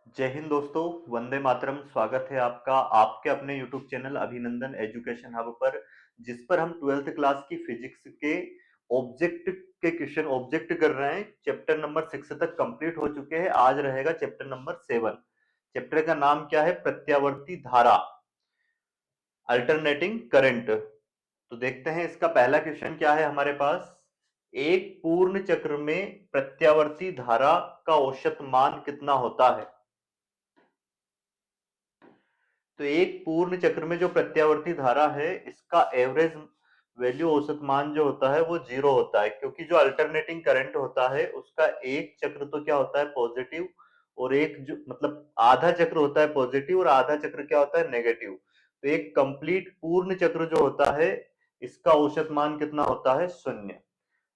जय हिंद दोस्तों, वंदे मातरम। स्वागत है आपका आपके अपने यूट्यूब चैनल अभिनंदन एजुकेशन हब पर, जिस पर हम 12th क्लास की फिजिक्स के ऑब्जेक्ट के क्वेश्चन ऑब्जेक्ट कर रहे हैं। चैप्टर नंबर 6 तक कंप्लीट हो चुके हैं। आज रहेगा चैप्टर नंबर 7। चैप्टर का नाम क्या है? प्रत्यावर्ती धारा, अल्टरनेटिंग करंट। तो देखते हैं इसका पहला क्वेश्चन क्या है हमारे पास। एक पूर्ण चक्र में प्रत्यावर्ती धारा का औसत मान कितना होता है? तो एक पूर्ण चक्र में जो प्रत्यावर्ती धारा है, इसका एवरेज वैल्यू औसत मान जो होता है वो 0 होता है, क्योंकि जो अल्टरनेटिंग करंट होता है उसका एक चक्र तो क्या होता है पॉजिटिव, और एक जो मतलब आधा चक्र होता है पॉजिटिव और आधा चक्र क्या होता है नेगेटिव। तो एक कंप्लीट पूर्ण चक्र जो होता है इसका औसत मान कितना होता है? 0।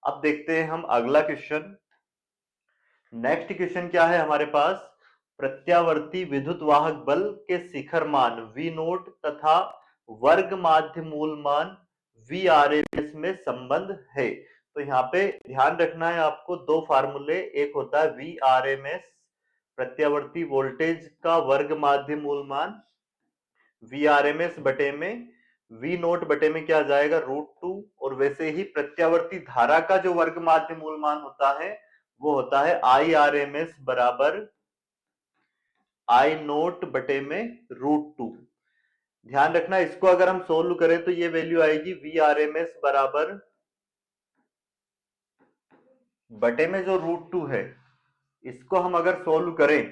अब देखते हैं हम अगला क्वेश्चन। नेक्स्ट क्वेश्चन क्या है हमारे पास। प्रत्यावर्ती विद्युत वाहक बल के शिखर मान V नोट तथा वर्ग माध्य मूल मान VRMS में संबंध है। तो यहाँ पे ध्यान रखना है आपको, दो फार्मूले, एक होता है VRMS प्रत्यावर्ती वोल्टेज का वर्ग माध्य मूल मान, VRMS बटे में V नोट बटे में क्या आ जाएगा √2, और वैसे ही प्रत्यावर्ती धारा का जो वर्ग माध्य मूल मान होता है वो होता है IRMS बराबर I नोट बटे में √2। ध्यान रखना, इसको अगर हम सोल्व करें तो ये वैल्यू आएगी VRMS बराबर बटे में जो √2 है, इसको हम अगर सोल्व करें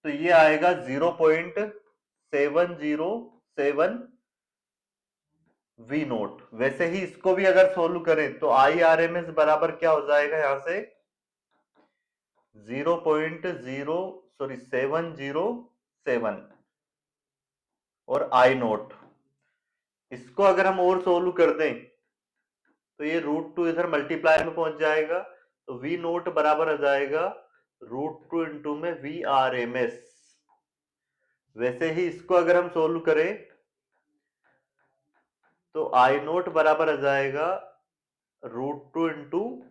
तो ये आएगा 0.707 V नोट। वैसे ही इसको भी अगर सोल्व करें तो IRMS बराबर क्या हो जाएगा यहां से 0.707 और I नोट। इसको अगर हम और सोल्व कर दें तो ये √2 इधर मल्टीप्लाई में पहुंच जाएगा, तो V नोट बराबर आ जाएगा √2 इंटू में VRMS। वैसे ही इसको अगर हम सोल्व करें तो I नोट बराबर आ जाएगा √2 इंटू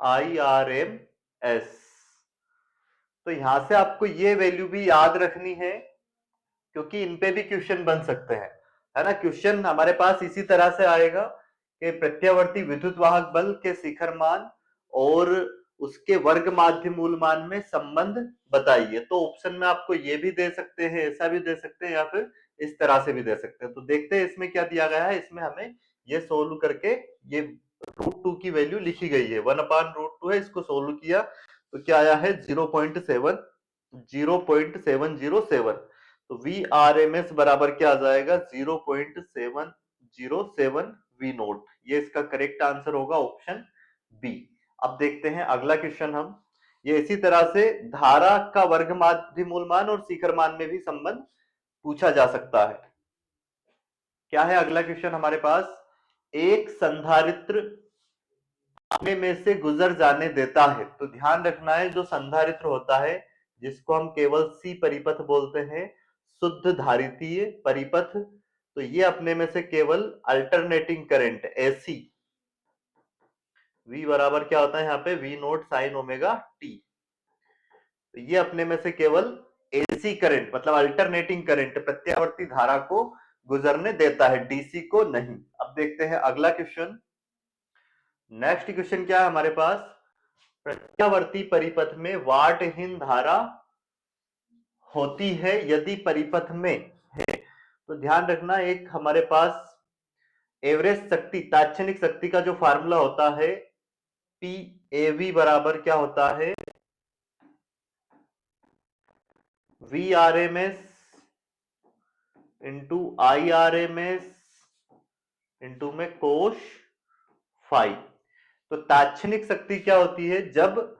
IRMS। तो यहां से आपको ये वैल्यू भी याद रखनी है, क्योंकि इन पे भी क्वेश्चन बन सकते हैं, है ना। क्वेश्चन हमारे पास इसी तरह से आएगा कि प्रत्यावर्ती विद्युत वाहक बल के शिखर मान और उसके वर्ग माध्य मूल मान में संबंध बताइए। तो ऑप्शन में आपको ये भी दे सकते हैं, ऐसा भी दे सकते हैं, या फिर इस तरह से भी दे सकते हैं। तो देखते हैं इसमें क्या दिया गया है। इसमें हमें ये सोल्व करके ये √2 की वैल्यू लिखी गई है, 1/√2 है, इसको सोल्व किया तो क्या आया है 0.707। तो VRMS बराबर क्या आ जाएगा 0.707 V नोट। ये इसका करेक्ट आंसर होगा ऑप्शन बी। अब देखते हैं अगला क्वेश्चन हम। ये इसी तरह से धारा का वर्ग माध्य मूल मान और शिखर मान में भी संबंध पूछा जा सकता है। क्या है अगला क्वेश्चन हमारे पास। एक संधारित्र अपने में से गुजर जाने देता है। तो ध्यान रखना है, जो संधारित्र होता है जिसको हम केवल सी परिपथ बोलते हैं, शुद्ध धारितीय परिपथ, तो ये अपने में से केवल अल्टरनेटिंग करंट एसी, V बराबर क्या होता है यहाँ पे V note sine omega T. तो ये अपने में से केवल एसी करंट मतलब अल्टरनेटिंग करंट प्रत्यावर्ती धारा को गुजरने देता है, डीसी को नहीं। अब देखते हैं अगला क्वेश्चन। नेक्स्ट क्वेश्चन क्या है हमारे पास। प्रत्यावर्ती परिपथ में वाटहीन धारा होती है यदि परिपथ में है। तो ध्यान रखना, एक हमारे पास एवरेज शक्ति, तात्क्षणिक शक्ति का जो फार्मूला होता है पी ए वी बराबर क्या होता है V R M S into I R M S into में कोश फाइव। तो तात्क्षणिक शक्ति क्या होती है, जब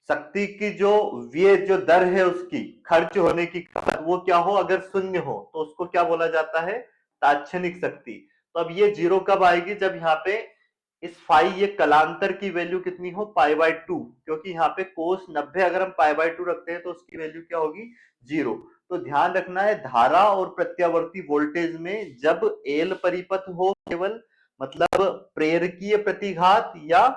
शक्ति की जो व्यय जो दर है उसकी खर्च होने की वो क्या हो, अगर शून्य हो तो उसको क्या बोला जाता है तात्क्षणिक शक्ति। तो अब ये जीरो कब आएगी, जब यहाँ पे इस फाई ये कलांतर की वैल्यू कितनी हो π/2, क्योंकि यहाँ पे कोस 90 अगर हम π/2 रखते हैं तो उसकी वैल्यू क्या होगी 0। तो ध्यान रखना है, धारा और प्रत्यावर्ती वोल्टेज में जब एल परिपथ हो केवल, मतलब प्रेरकीय प्रतिघात या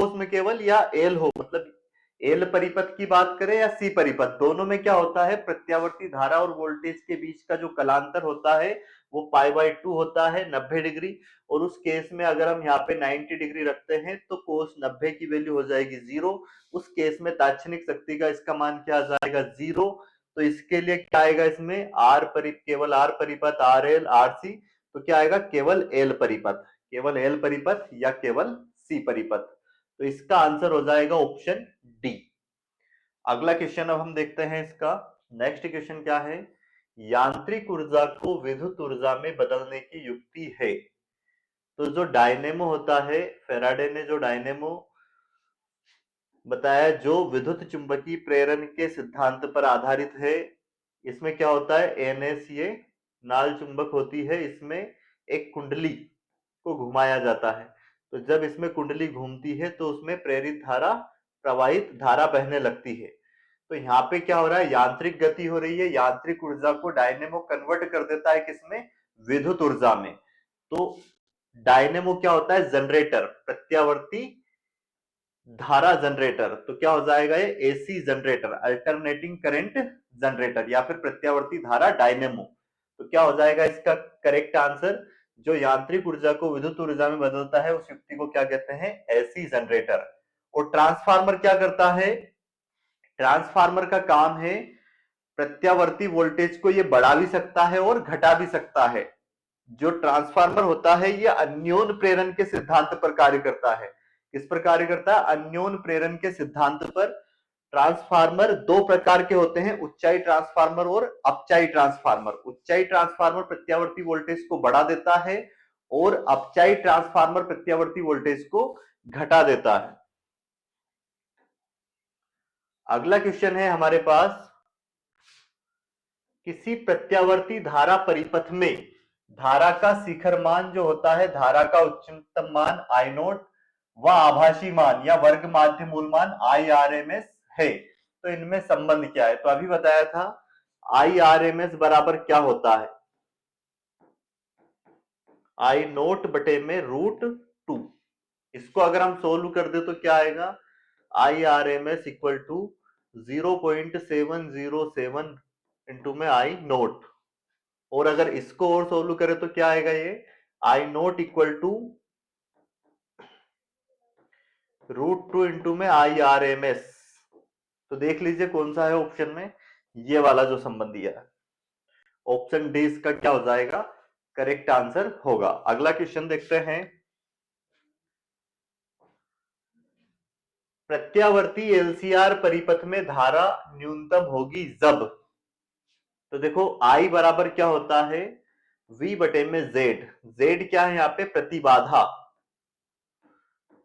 उसमें केवल, या एल हो, मतलब एल परिपथ की बात करें या सी परिपथ, दोनों में क्या होता है, प्रत्यावर्ती धारा और वोल्टेज के बीच का जो कलांतर होता है वो π/2 होता है, 90 डिग्री। और उस केस में अगर हम यहाँ पे 90 डिग्री रखते हैं तो कोस 90 की वैल्यू हो जाएगी 0। उस केस में तात्क्षणिक शक्ति का इसका मान क्या आ जाएगा, 0। तो इसके लिए क्या आएगा, इसमें केवल आर परिपथ, आर एल, आर सी, तो क्या आएगा, केवल एल परिपथ, केवल एल परिपथ या केवल सी परिपथ। तो इसका आंसर हो जाएगा ऑप्शन डी। अगला क्वेश्चन अब हम देखते हैं इसका। नेक्स्ट क्वेश्चन क्या है, यांत्रिक ऊर्जा को विद्युत ऊर्जा में बदलने की युक्ति है। तो जो डायनेमो होता है, फेराडे ने जो डायनेमो बताया, जो विद्युत चुंबकीय प्रेरण के सिद्धांत पर आधारित है। इसमें क्या होता है, एनएसए नाल चुंबक होती है, इसमें एक कुंडली को घुमाया जाता है। तो जब इसमें कुंडली घूमती है तो उसमें प्रेरित धारा, प्रवाहित धारा बहने लगती है। तो यहाँ पे क्या हो रहा है, यांत्रिक गति हो रही है, यांत्रिक ऊर्जा को डायनेमो कन्वर्ट कर देता है किसमें, विद्युत ऊर्जा में। तो डायनेमो क्या होता है, जनरेटर, प्रत्यावर्ती धारा जनरेटर। तो क्या हो जाएगा, ये AC generator, alternating current generator, या फिर प्रत्यावर्ती धारा डायनेमो। तो क्या हो जाएगा इसका करेक्ट आंसर, जो यांत्रिक ऊर्जा को विद्युत ऊर्जा में बदलता है उस युक्ति को क्या कहते हैं, एसी जनरेटर। और ट्रांसफार्मर क्या करता है, ट्रांसफार्मर का काम है प्रत्यावर्ती वोल्टेज को ये बढ़ा भी सकता है और घटा भी सकता है। जो ट्रांसफार्मर होता है ये अन्योन प्रेरण के सिद्धांत पर कार्य करता है। किस पर कार्य करता है, अन्योन प्रेरण के सिद्धांत पर। ट्रांसफार्मर दो प्रकार के होते हैं, उच्चाई ट्रांसफार्मर और अपचाई ट्रांसफार्मर। उच्चाई ट्रांसफार्मर प्रत्यावर्ती वोल्टेज को बढ़ा देता है और अपचाई ट्रांसफार्मर प्रत्यावर्ती वोल्टेज को घटा देता है। अगला क्वेश्चन है हमारे पास, किसी प्रत्यावर्ती धारा परिपथ में धारा का शिखर मान जो होता है, धारा का उच्चतम मान आई नोट व आभासी मान या वर्ग माध्य मूल मान IRMS है। तो इनमें संबंध क्या है, तो अभी बताया था IRMS बराबर क्या होता है, आई नोट बटे में √2। इसको अगर हम सोल्व कर दे तो क्या आएगा, IRMS इक्वल टू 0.707 इंटू में आई नोट। और अगर इसको और सोल्व करें तो क्या आएगा, ये आई नोट इक्वल टू √2 इंटू में IRMS। तो देख लीजिए कौन सा है ऑप्शन में, ये वाला जो संबंध दिया है, ऑप्शन डी इसका क्या हो जाएगा, करेक्ट आंसर होगा। अगला क्वेश्चन देखते हैं, प्रत्यावर्ती LCR परिपथ में धारा न्यूनतम होगी जब। तो देखो I बराबर क्या होता है, V बटे में Z। Z क्या है यहाँ पे, प्रतिबाधा,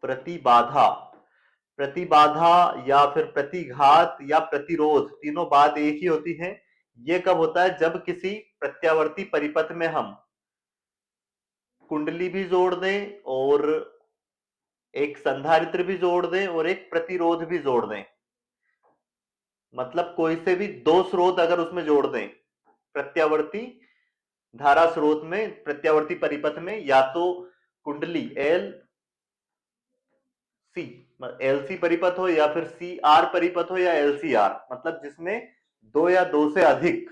प्रतिबाधा, प्रतिबाधा या फिर प्रतिघात या प्रतिरोध, तीनों बात एक ही होती है। ये कब होता है, जब किसी प्रत्यावर्ती परिपथ में हम कुंडली भी जोड़ दें और एक संधारित्र भी जोड़ दें और एक प्रतिरोध भी जोड़ दें। मतलब कोई से भी दो स्रोत अगर उसमें जोड़ दें, प्रत्यावर्ती धारा स्रोत में, प्रत्यावर्ती परिपथ में, या तो कुंडली LC परिपथ हो या फिर CR परिपथ हो या LCR, मतलब जिसमें दो या दो से अधिक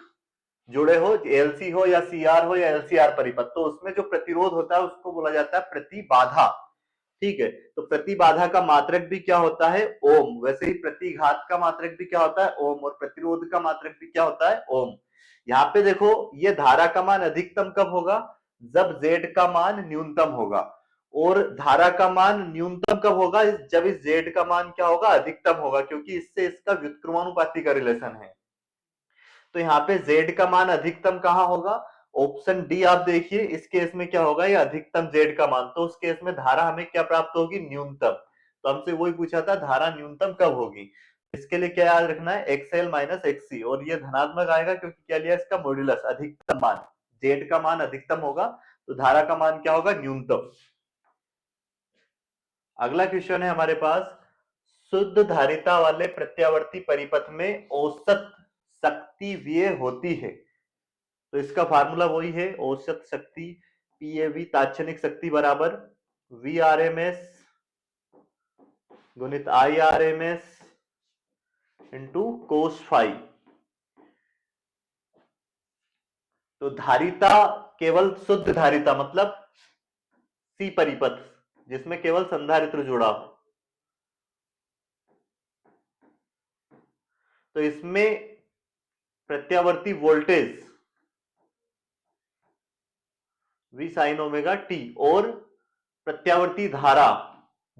जुड़े हो, LC हो या CR हो या LCR परिपथ, तो उसमें जो प्रतिरोध होता है उसको बोला जाता है प्रतिबाधा। ठीक है, तो प्रतिबाधा का मात्रक भी क्या होता है, ओम। वैसे ही प्रतिघात का मात्रक भी क्या होता है, ओम, और प्रतिरोध का मात्रक भी क्या होता है, ओम। यहाँ पे देखो ये धारा का मान अधिकतम कब होगा, जब Z का मान न्यूनतम होगा। और धारा का मान न्यूनतम कब होगा, जब इस Z का मान क्या होगा, अधिकतम होगा, क्योंकि इससे इसका व्युत्क्रमानुपाती का रिलेशन है। तो यहाँ पे Z का मान अधिकतम कहाँ होगा, ऑप्शन डी आप देखिए, इस केस में क्या होगा, ये अधिकतम Z का मान। तो उस केस में धारा हमें क्या प्राप्त होगी, न्यूनतम। तो हमसे वही पूछा था धारा न्यूनतम कब होगी। इसके लिए क्या याद रखना है, XL माइनस XC, और ये धनात्मक आएगा क्योंकि क्या लिया इसका मॉड्यूलस, अधिकतम मान। Z का मान अधिकतम होगा तो धारा का मान क्या होगा, न्यूनतम। अगला क्वेश्चन है हमारे पास, शुद्ध धारिता वाले प्रत्यावर्ती परिपथ में औसत शक्ति व्यय होती है। तो इसका फार्मूला वही है, औसत शक्ति PAV, तात्क्षणिक शक्ति बराबर VRMS गुणित IRMS इंटू कोस फाई। तो धारिता केवल शुद्ध धारिता मतलब सी परिपथ जिसमें केवल संधारित्र जुड़ा हो, तो इसमें प्रत्यावर्ती voltage V sin omega T और प्रत्यावर्ती धारा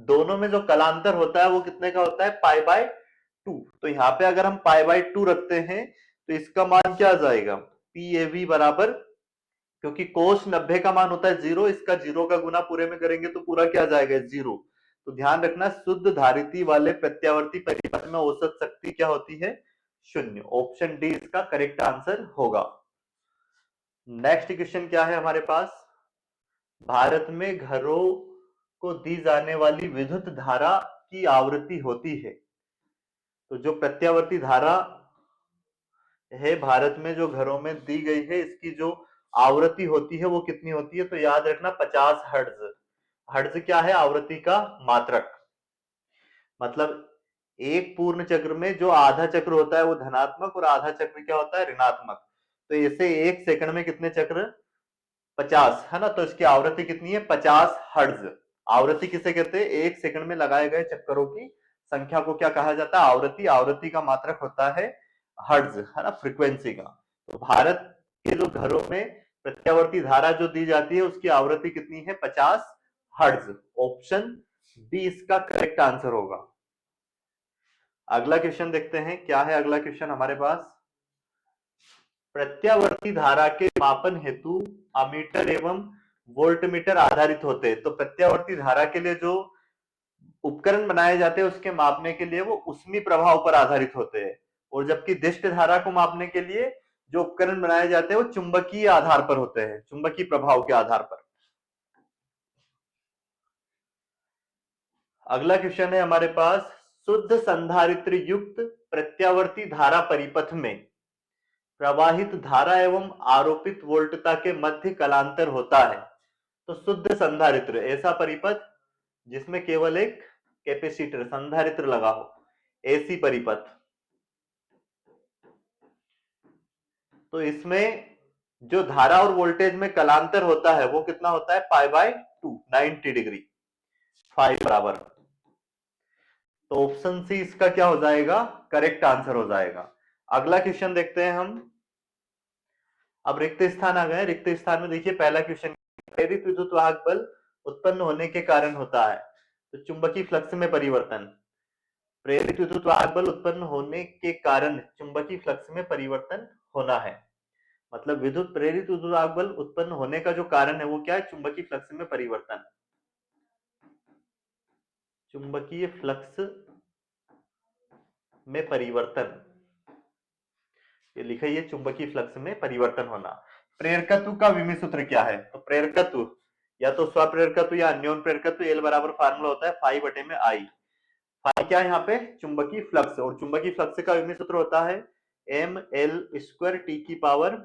दोनों में जो कलांतर होता है वो कितने का होता है, पाई बाय 2। तो यहां पे अगर हम पाई बाय 2 रखते हैं तो इसका मान क्या आ जाएगा, PAV बराबर, क्योंकि कोस 90 का मान होता है 0, इसका 0 का गुना पूरे में करेंगे तो पूरा क्या आ जाएगा, 0। तो ध्यान रखना शुद्ध धारिती वाले प्रत्यावर्ती परिपथ में औसत शक्ति क्या होती है, 0। ऑप्शन डी इसका करेक्ट आंसर होगा। नेक्स्ट क्वेश्चन क्या है हमारे पास, भारत में घरों को दी जाने वाली विद्युत धारा की आवृत्ति होती है। तो जो प्रत्यावर्ती धारा है भारत में जो घरों में दी गई है, इसकी जो आवृत्ति होती है वो कितनी होती है, तो याद रखना 50 हर्ट्ज। हर्ट्ज क्या है, आवृत्ति का मात्रक। मतलब एक पूर्ण चक्र में जो आधा चक्र होता है वो धनात्मक और आधा चक्र क्या होता है, ऋणात्मक। तो ऐसे एक सेकंड में कितने चक्र, 50 है ना, तो इसकी आवृत्ति कितनी है, 50 हर्ट्ज। आवृत्ति किसे कहते हैं, एक सेकंड में लगाए गए चक्करों की संख्या को क्या कहा जाता है, आवृत्ति। आवृत्ति का मात्रक होता है हर्ट्ज, है ना, फ्रीक्वेंसी का। तो भारत के जो घरों में प्रत्यावर्ती धारा जो दी जाती है उसकी आवृत्ति कितनी है, 50 हर्ट्ज। ऑप्शन बी इसका करेक्ट आंसर होगा। अगला क्वेश्चन देखते हैं, क्या है अगला क्वेश्चन हमारे पास, प्रत्यावर्ती धारा के मापन हेतु अमीटर एवं वोल्टमीटर आधारित होते हैं। तो प्रत्यावर्ती धारा के लिए जो उपकरण बनाए जाते हैं उसके मापने के लिए वो उष्मी प्रभाव पर आधारित होते हैं, और जबकि दिष्ट धारा को मापने के लिए जो उपकरण बनाए जाते हैं वो चुंबकीय आधार पर होते हैं, चुंबकीय प्रभाव के आधार पर। अगला क्वेश्चन है हमारे पास, शुद्ध संधारित्र युक्त प्रत्यावर्ती धारा परिपथ में प्रवाहित धारा एवं आरोपित वोल्टता के मध्य कलांतर होता है। तो शुद्ध संधारित्र ऐसा परिपथ जिसमें केवल एक कैपेसिटर संधारित्र लगा हो, ऐसी परिपथ। तो इसमें जो धारा और वोल्टेज में कलांतर होता है वो कितना होता है, पाई बाय 2, 90 डिग्री, 5 बराबर। तो ऑप्शन सी इसका क्या हो जाएगा, करेक्ट आंसर हो जाएगा। अगला क्वेश्चन देखते हैं हम। अब रिक्त स्थान आ गए। रिक्त स्थान में देखिए पहला क्वेश्चन, प्रेरित विद्युत वाहक बल उत्पन्न होने के कारण होता है। तो चुंबकीय फ्लक्स में परिवर्तन, प्रेरित विद्युत वाहक बल उत्पन्न होने के कारण चुंबकीय फ्लक्स में परिवर्तन होना है। मतलब विद्युत प्रेरित विद्युत वाहक बल उत्पन्न होने का जो कारण है वो क्या है, चुंबकीय फ्लक्स में परिवर्तन। चुंबकीय फ्लक्स में परिवर्तन, ये लिखा है चुंबकीय फ्लक्स में परिवर्तन होना। प्रेरकत्व का विमीय सूत्र क्या है, तो प्रेरकत्व या तो स्वप्रेरकत्व या अन्योन प्रेरकत्व, एल बराबर फार्मूला होता है फाई बटे में आई। फाई क्या है यहाँ पे, चुंबकीय फ्लक्स, और चुंबकीय फ्लक्स का विमीय सूत्र होता है एम एल स्क्वायर टी की पावर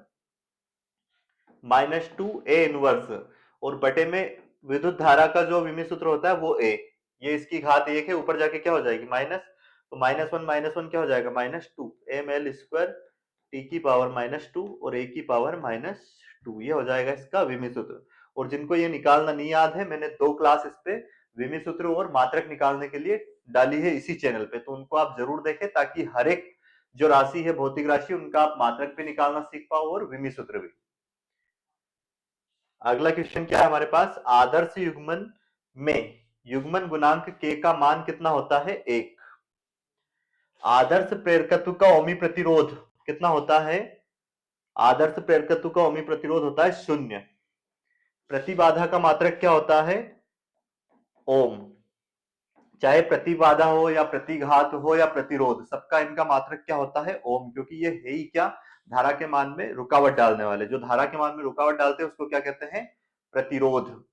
-2 ए इनवर्स, और बटे में विद्युत धारा का जो विमीय सूत्र होता है वो ए। ये इसकी घात 1 है, ऊपर जाके क्या हो जाएगी माइनस, तो -1 क्या हो जाएगा, -2 एम एल स्क्वायर टी की पावर -2 और ए की पावर -2, ये हो जाएगा इसका विमीय सूत्र। और जिनको ये निकालना नहीं याद है, मैंने 2 क्लास इस पे विमीय सूत्र और मात्रक निकालने के लिए डाली है इसी चैनल पे, तो उनको आप जरूर देखें ताकि हर एक जो राशि है भौतिक राशि उनका आप मात्रक पे निकालना सीख पाओ और विमीय सूत्र भी। अगला क्वेश्चन क्या है हमारे पास, आदर्श युग्मन में युग्मन गुणांक k का मान कितना होता है, 1। आदर्श प्रेरकत्व का ओमी प्रतिरोध कितना होता है, आदर्श प्रेरकत्व का ओमी प्रतिरोध होता है 0। प्रतिबाधा का मात्रक क्या होता है, ओम। चाहे प्रतिबाधा हो या प्रतिघात हो या प्रतिरोध, सबका इनका मात्रक क्या होता है, ओम, क्योंकि ये है ही क्या, धारा के मान में रुकावट डालने वाले। जो धारा के मान में रुकावट डालते हैं उसको क्या कहते हैं, प्रतिरोध।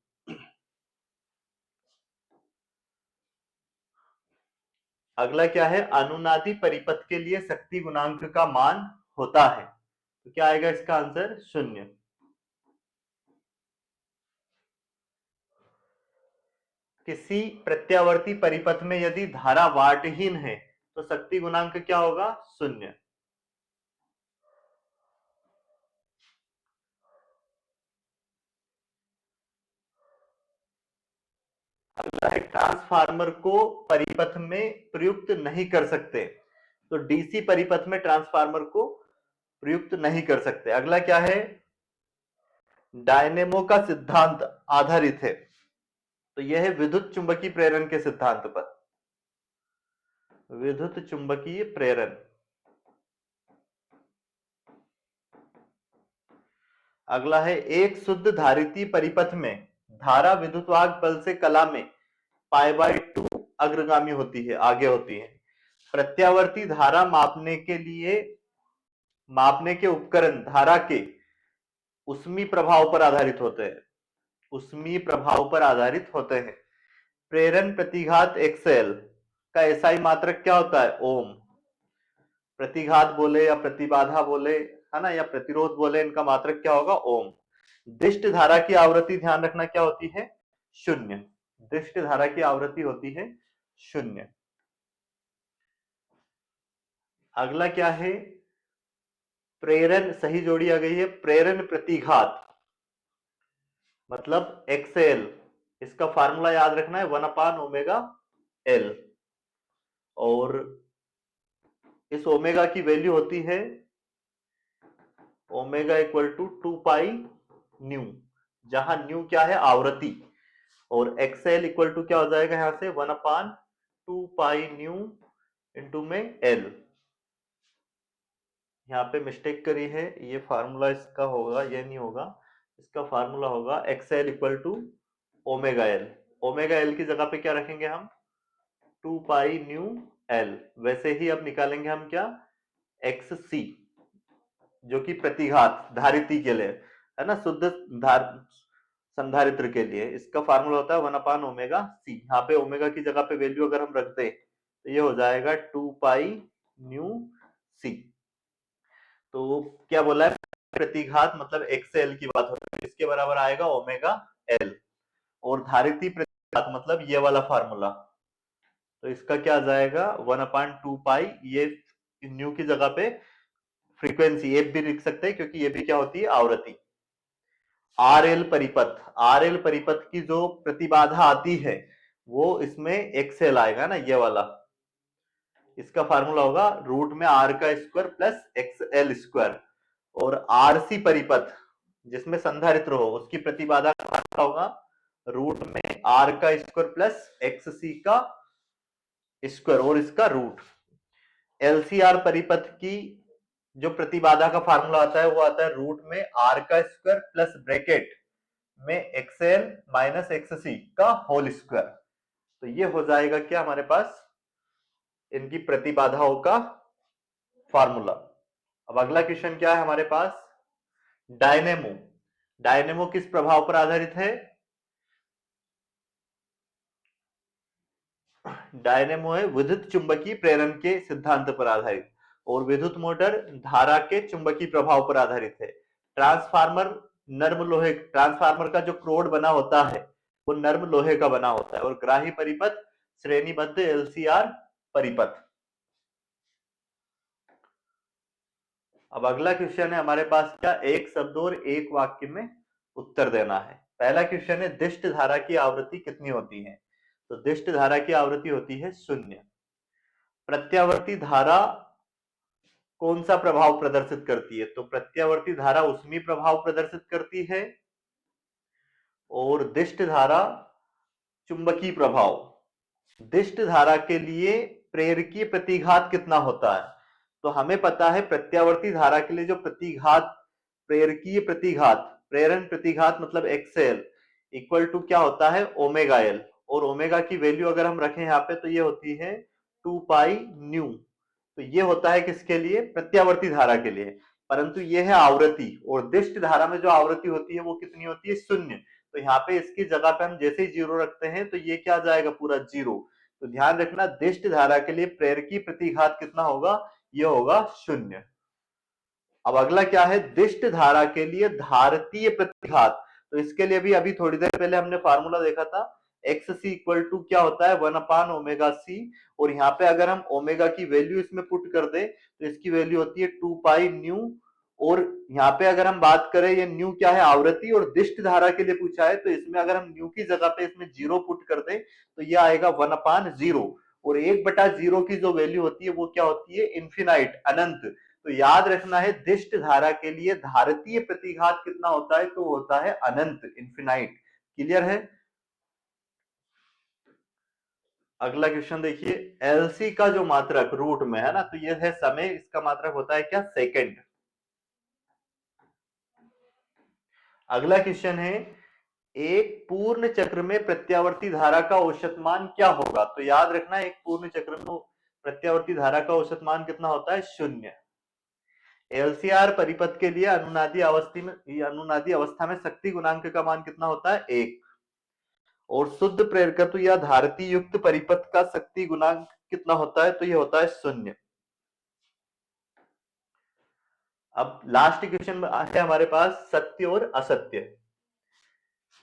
अगला क्या है, अनुनादी परिपथ के लिए शक्ति गुणांक का मान होता है। तो क्या आएगा इसका आंसर, 0। किसी प्रत्यावर्ती परिपथ में यदि धारा वाटहीन है तो शक्ति गुणांक क्या होगा? शून्य। ट्रांसफार्मर को परिपथ में प्रयुक्त नहीं कर सकते, तो डीसी परिपथ में ट्रांसफार्मर को प्रयुक्त नहीं कर सकते। अगला क्या है? डायनेमो का सिद्धांत आधारित है, तो यह है विद्युत चुंबकीय प्रेरण के सिद्धांत पर। विद्युत चुंबकीय प्रेरण। अगला है एक शुद्ध धारिती परिपथ में धारा विद्युतवाहक बल से कला में π/2 अग्रगामी होती है, आगे होती है। प्रत्यावर्ती धारा मापने के उपकरण धारा के उष्मीय प्रभाव पर आधारित होते हैं, उष्मीय प्रभाव पर आधारित होते हैं। प्रेरण प्रतिघात एक्सएल का एसआई मात्रक क्या होता है? ओम। प्रतिघात बोले या प्रतिबाधा बोले, है ना, या प्रतिरोध बोले, इनका मात्रक क्या होगा? ओम। दिष्ट धारा की आवृत्ति ध्यान रखना क्या होती है? शून्य। दिष्ट धारा की आवृत्ति होती है शून्य। अगला क्या है? प्रेरण, सही जोड़ी आ गई है। प्रेरण प्रतिघात मतलब एक्सएल, इसका फार्मूला याद रखना है 1/ओमेगा एल, और इस ओमेगा की वैल्यू होती है ओमेगा इक्वल टू 2π/न्यू, जहां न्यू क्या है? आवृत्ति, और एक्सएल इक्वल टू क्या हो जाएगा यहां से? 1/2π/न्यू इंटू में एल। यहाँ पे मिस्टेक करी है, ये फार्मूला इसका होगा, ये नहीं होगा, इसका फार्मूला होगा XL equal to omega L. Omega L की जगह पे क्या रखेंगे हम? 2π/न्यू एल। वैसे ही अब निकालेंगे हम क्या? एक्स सी, जो कि प्रतिघात धारिती के लिए है ना, शुद्ध संधारित्र के लिए इसका फार्मूला होता है 1/ओमेगा सी। यहाँ पे ओमेगा की जगह पे वैल्यू अगर हम रख दें तो ये हो जाएगा 2π/न्यू सी। तो क्या बोला है? प्रतिघात मतलब एक्सएल की बात हो रही है, इसके बराबर आएगा ओमेगा एल, और धारिती प्रतिघात मतलब ये वाला फार्मूला, तो इसका क्या आ जाएगा? 1/2π, ये न्यू की जगह पे फ्रीक्वेंसी एफ भी लिख सकते हैं, क्योंकि ये भी क्या होती है? आवृत्ति। आरएल परिपथ, आरएल परिपथ की जो प्रतिबाधा आती है वो इसमें एक्सएल आएगा ना, ये वाला। इसका फार्मूला होगा रूट में आर का स्क्वायर प्लस एक्सएल स्क्वायर, और आरसी परिपथ जिसमें संधारित्र हो उसकी प्रतिबाधा क्या होगा? रूट में आर का स्क्वायर प्लस एक्ससी का स्क्वायर और इसका रूट। एलसीआर परिपथ की जो प्रतिबाधा का फार्मूला आता है वो आता है रूट में आर का स्क्वायर प्लस ब्रैकेट में एक्सएल माइनस एक्ससी का होल स्क्वायर। तो ये हो जाएगा क्या हमारे पास? इनकी प्रतिबाधाओं का फार्मूला। अब अगला क्वेश्चन क्या है हमारे पास? डायनेमो। डायनेमो किस प्रभाव पर आधारित है? डायनेमो है विद्युत चुंबकीय प्रेरण के सिद्धांत पर आधारित, और विद्युत मोटर धारा के चुंबकीय प्रभाव पर आधारित है। ट्रांसफार्मर नर्म लोहे, ट्रांसफार्मर का जो क्रोड बना होता है वो नर्म लोहे का बना होता है, और ग्राही परिपथ श्रेणीबद्ध एलसीआर परिपथ। अब अगला क्वेश्चन है हमारे पास क्या? एक शब्द और एक वाक्य में उत्तर देना है। पहला क्वेश्चन है दिष्ट धारा की आवृत्ति कितनी होती है? तो दिष्ट धारा की आवृत्ति होती है शून्य। प्रत्यावर्ती धारा कौन सा प्रभाव प्रदर्शित करती है? तो प्रत्यावर्ती धारा उष्मीय प्रभाव प्रदर्शित करती है, और दिष्ट धारा चुंबकीय प्रभाव। दिष्ट धारा के लिए प्रेरकीय प्रतिघात कितना होता है? तो हमें पता है प्रत्यावर्ती धारा के लिए जो प्रतिघात, प्रेरकीय प्रतिघात, प्रेरण प्रतिघात मतलब एक्सएल इक्वल टू क्या होता है? ओमेगा एल, और ओमेगा की वैल्यू अगर हम रखें यहाँ पे तो ये होती है 2π/न्यू। तो ये होता है किसके लिए? प्रत्यावर्ती धारा के लिए। परंतु ये है आवृत्ति, और दिष्ट धारा में जो आवृत्ति होती है वो कितनी होती है? शून्य। तो यहाँ पे इसकी जगह पे हम जैसे ही जीरो रखते हैं तो ये क्या आ जाएगा? पूरा जीरो। तो ध्यान रखना दिष्ट धारा के लिए प्रेरकीय प्रतिघात कितना होगा? ये होगा शून्य। अब अगला क्या है? दिष्ट धारा के लिए धारितीय प्रतिघात। तो इसके लिए भी अभी थोड़ी देर पहले हमने फार्मूला देखा था, एक्स सी इक्वल टू क्या होता है 1/ओमेगा सी, और यहाँ पे अगर हम ओमेगा की वैल्यू इसमें पुट कर दे तो इसकी वैल्यू होती है 2 पाई न्यू। और यहाँ पे अगर हम बात करें, ये न्यू क्या है आवृत्ति और दिष्ट धारा के लिए पूछा है, तो इसमें अगर हम न्यू की जगह पे इसमें जीरो पुट कर दे तो ये आएगा 1/0। और 1/0 की जो वैल्यू होती है वो क्या होती है इन्फिनाइट, अनंत। तो याद रखना है दिष्ट धारा के लिए धारतीय प्रतिघात कितना होता है, तो होता है अनंत, इन्फिनाइट। क्लियर है। अगला क्वेश्चन देखिए, एलसी का जो मात्रक रूट में है ना, तो ये है समय, इसका मात्रक होता है क्या सेकंड। अगला क्वेश्चन है, एक पूर्ण चक्र में प्रत्यावर्ती धारा का औसत मान क्या होगा। तो याद रखना एक पूर्ण चक्र में प्रत्यावर्ती धारा का औसत मान कितना होता है, 0। एलसीआर परिपथ के लिए अनुनादी अवस्था में शक्ति गुणांक का मान कितना होता है, 1। और शुद्ध प्रेरकत्व या धारिती युक्त परिपथ का शक्ति गुणांक कितना होता है, तो ये होता है 0। अब लास्ट क्वेश्चन है हमारे पास, सत्य और असत्य।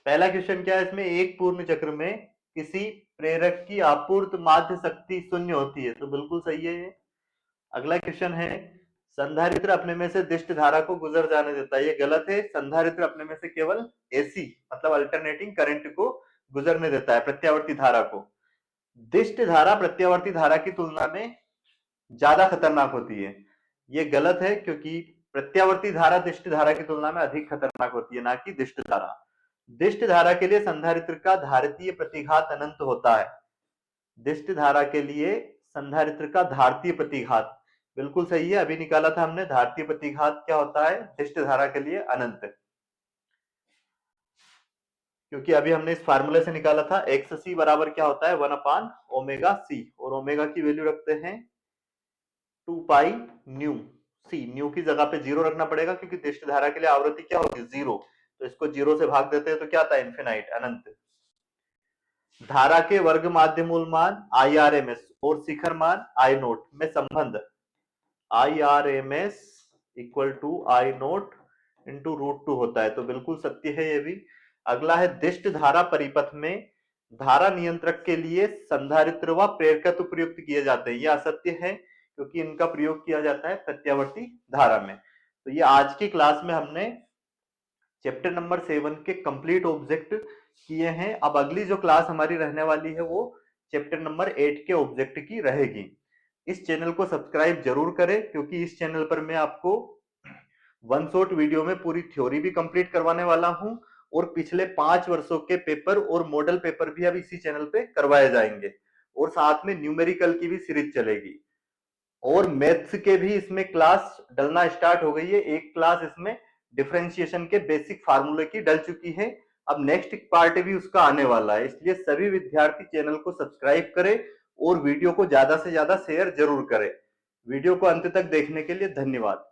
पहला क्वेश्चन क्या है इसमें, एक पूर्ण चक्र में किसी प्रेरक की आपूर्त माध्य शक्ति 0 होती है, तो बिल्कुल सही है ये। अगला क्वेश्चन है, संधारित्र अपने में से दिष्ट धारा को गुजर जाने देता है, ये गलत है। संधारित्र अपने में से केवल एसी मतलब अल्टरनेटिंग करंट को गुजरने देता है, प्रत्यावर्ती धारा को। दिष्ट धारा प्रत्यावर्ती धारा की तुलना में ज्यादा खतरनाक होती है, ये गलत है, क्योंकि प्रत्यावर्ती धारा दिष्ट धारा की तुलना में अधिक खतरनाक होती है, ना कि दिष्ट धारा। दिष्ट धारा के लिए संधारित्र का धारितीय प्रतिघात अनंत होता है। दिष्ट धारा के लिए संधारित्र का धारितीय प्रतिघात बिल्कुल सही है, अभी निकाला था हमने। धारितीय प्रतिघात क्या होता है दिष्ट धारा के लिए, अनंत, क्योंकि अभी हमने इस फार्मूले से निकाला था। एक्स सी बराबर क्या होता है 1/ओमेगा सी, और ओमेगा की वैल्यू रखते हैं 2 पाई न्यू सी। न्यू की जगह पे जीरो रखना पड़ेगा, क्योंकि दिष्ट धारा के लिए आवृत्ति क्या होगी, जीरो। तो इसको जीरो से भाग देते हैं तो क्या आता है, इन्फिनाइट, अनंत। धारा के वर्ग माध्य मूल मान IRMS और शिखर मान I0 में संबंध IRMS equal to I0 into √2 होता है, तो बिल्कुल सत्य है ये भी। अगला है, दिष्ट धारा परिपथ में धारा नियंत्रक के लिए संधारित्र व प्रेरकत्व प्रयुक्त किए जाते हैं, यह असत्य है, क्योंकि इनका प्रयोग किया जाता है प्रत्यावर्ती धारा में। तो ये आज की क्लास में हमने चैप्टर नंबर 7 के कंप्लीट ऑब्जेक्ट किए हैं। अब अगली जो क्लास हमारी रहने वाली है वो चैप्टर नंबर 8 के ऑब्जेक्ट की रहेगी। इस चैनल को सब्सक्राइब जरूर करें, क्योंकि इस चैनल पर मैं आपको वन शॉट वीडियो में पूरी थ्योरी भी कंप्लीट करवाने वाला हूं, और पिछले 5 वर्षों के पेपर और मॉडल पेपर भी अब इसी चैनल पे करवाए जाएंगे, और साथ में न्यूमेरिकल की भी सीरीज चलेगी। और मैथ्स के भी इसमें क्लास डलना स्टार्ट हो गई है। एक क्लास इसमें डिफरेंशिएशन के बेसिक फार्मूले की डल चुकी है, अब नेक्स्ट पार्ट भी उसका आने वाला है। इसलिए सभी विद्यार्थी चैनल को सब्सक्राइब करें और वीडियो को ज्यादा से ज्यादा शेयर जरूर करें। वीडियो को अंत तक देखने के लिए धन्यवाद।